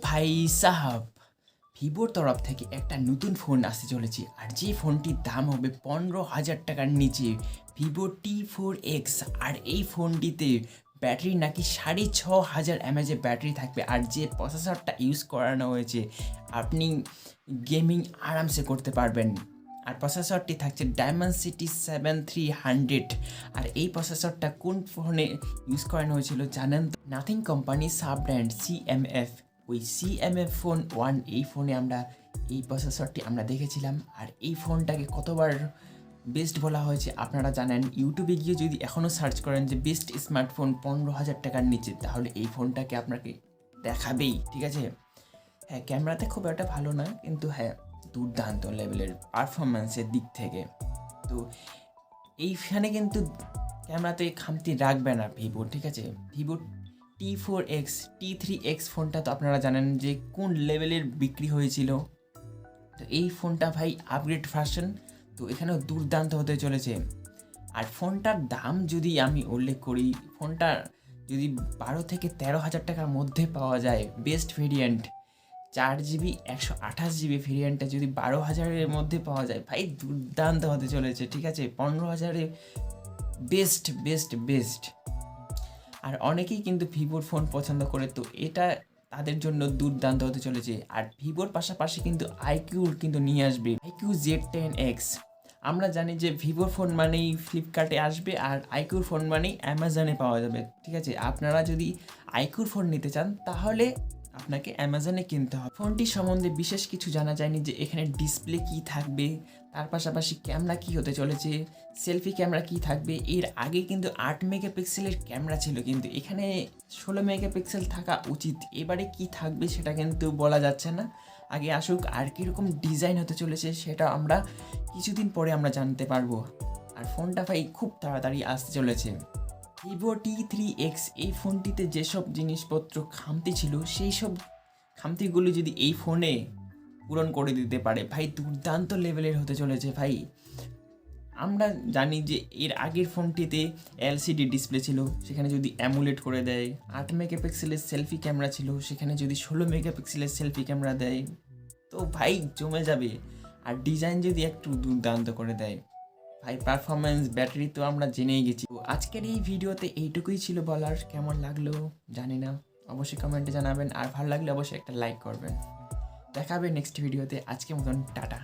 ভাই সাহাব, ভিভোর তরফ থেকে একটা নতুন ফোন আসতে চলেছে, আর যে ফোনটির দাম হবে 15,000 টাকার নিচে, ভিভো T4x। আর এই ফোনটিতে ব্যাটারি নাকি 6,500 mAh ব্যাটারি থাকবে, আর যে প্রসেসরটা ইউজ করানো হয়েছে আপনি গেমিং আরামসে করতে পারবেন। আর প্রসেসরটি থাকছে ডায়মেনসিটি 7300। আর এই প্রসেসরটা কোন ফোনে ইউজ করানো হয়েছিল জানেন? Nothing company sub brand CMF, ওই CMF ফোন 1 এই ফোনে আমরা এই প্রসেসরটি আমরা দেখেছিলাম। আর এই ফোনটাকে কতবার বেস্ট বলা হয়েছে আপনারা জানেন। ইউটিউবে গিয়ে যদি এখনও সার্চ করেন যে বেস্ট স্মার্টফোন 15,000 টাকার নিচে, তাহলে এই ফোনটাকে আপনাকে দেখাবেই, ঠিক আছে? হ্যাঁ, ক্যামেরাতে খুব একটা ভালো না, কিন্তু হ্যাঁ দুর্দান্ত লেভেলের পারফরমেন্সের দিক থেকে। তো এইখানে কিন্তু ক্যামেরাতে খামতি রাখবে না ভিভো, ঠিক আছে? ভিভো T4x T3x ফোনটা তো আপনারা জানেন যে কোন লেভেলের বিক্রি হয়েছিল। তো এই ফোনটা ভাই আপগ্রেড ভার্সন, তো এখানেও দুর্দান্ত হতে চলেছে। আর ফোনটার দাম যদি আমি উল্লেখ করি, ফোনটা যদি 12 থেকে 13,000 টাকার মধ্যে পাওয়া যায়, বেস্ট ভেরিয়েন্ট 4GB 128GB ভেরিয়েন্টটা যদি 12,000-এর মধ্যে পাওয়া যায়, ভাই দুর্দান্ত হতে চলেছে, ঠিক আছে? 15,000-এ বেস্ট বেস্ট বেস্ট। আর অনেকেই কিন্তু ভিভোর ফোন পছন্দ করে, তো এটা তাদের জন্য দুর্দান্ত হতে চলেছে। আর ভিভোর পাশাপাশি কিন্তু আইকিউর কিন্তু নিয়ে আসবে আইকিউ Z10X। আমরা জানি যে ভিভোর ফোন মানেই ফ্লিপকার্টে আসবে, আর আইকিউর ফোন মানেই অ্যামাজনে পাওয়া যাবে, ঠিক আছে? আপনারা যদি আইকিউর ফোন নিতে চান তাহলে আপনাকে অ্যামাজনে কিনতে হবে। ফোনটির সম্বন্ধে বিশেষ কিছু জানা যায়নি, যে এখানে ডিসপ্লে কী থাকবে, তার পাশাপাশি ক্যামেরা কী হতে চলেছে, সেলফি ক্যামেরা কী থাকবে। এর আগে কিন্তু 8 মেগাপিক্সেলের ক্যামেরা ছিল, কিন্তু এখানে 16 মেগাপিক্সেল থাকা উচিত। এবারে কি থাকবে সেটা কিন্তু বলা যাচ্ছে না, আগে আসুক। আর কীরকম ডিজাইন হতে চলেছে সেটা আমরা কিছুদিন পরে আমরা জানতে পারবো। আর ফোনটা ভাই খুব তাড়াতাড়ি আসতে চলেছে। ভিভো T3x এই ফোনটিতে যেসব জিনিসপত্র খামতি ছিল, সেই সব খামতিগুলো যদি এই ফোনে পূরণ করে দিতে পারে, ভাই দুর্দান্ত লেভেলের হতে চলেছে ভাই। আমরা জানি যে এর আগের ফোনটিতে LCD ডিসপ্লে ছিল, সেখানে যদি অ্যামুলেট করে দেয়। 8 মেগাপিক্সেলের সেলফি ক্যামেরা ছিল, সেখানে যদি 16 মেগাপিক্সেলের সেলফি ক্যামেরা দেয়, তো ভাই জমে যাবে। আর ডিজাইন যদি একটু দুর্দান্ত করে দেয়, ভাই পারফরমেন্স, ব্যাটারি তো আমরা জেনেই গেছি। তো আজকের এই ভিডিওতে এইটুকুই ছিল বলার। কেমন লাগলো জানি না, অবশ্যই কমেন্টে জানাবেন। আর ভালো লাগলে অবশ্যই একটা লাইক করবেন। দেখা হবে নেক্সট ভিডিওতে। আজকের মতন টাটা।